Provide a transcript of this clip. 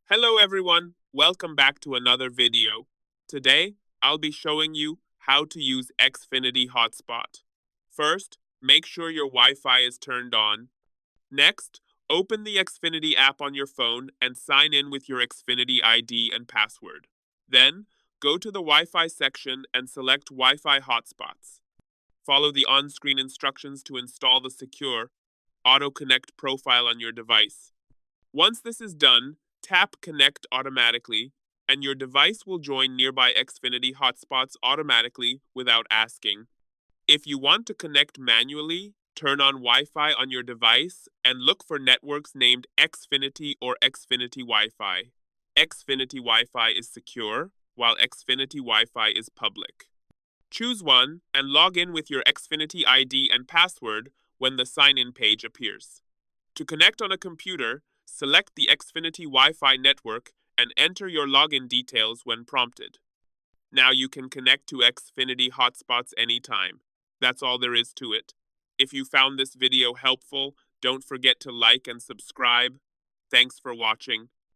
Hello everyone, welcome back to another video. Today, I'll be showing you how to use Xfinity Hotspot. First, make sure your Wi-Fi is turned on. Next, open the Xfinity app on your phone and sign in with your Xfinity ID and password. Then, go to the Wi-Fi section and select Wi-Fi hotspots. Follow the on-screen instructions to install the secure Auto Connect profile on your device. Once this is done, tap Connect automatically, and your device will join nearby Xfinity hotspots automatically without asking. If you want to connect manually, turn on Wi-Fi on your device and look for networks named Xfinity or Xfinity Wi-Fi. Xfinity Wi-Fi is secure, while Xfinity Wi-Fi is public. Choose one and log in with your Xfinity ID and password when the sign-in page appears. To connect on a computer, select the Xfinity Wi-Fi network and enter your login details when prompted. Now you can connect to Xfinity hotspots anytime. That's all there is to it. If you found this video helpful, don't forget to like and subscribe. Thanks for watching.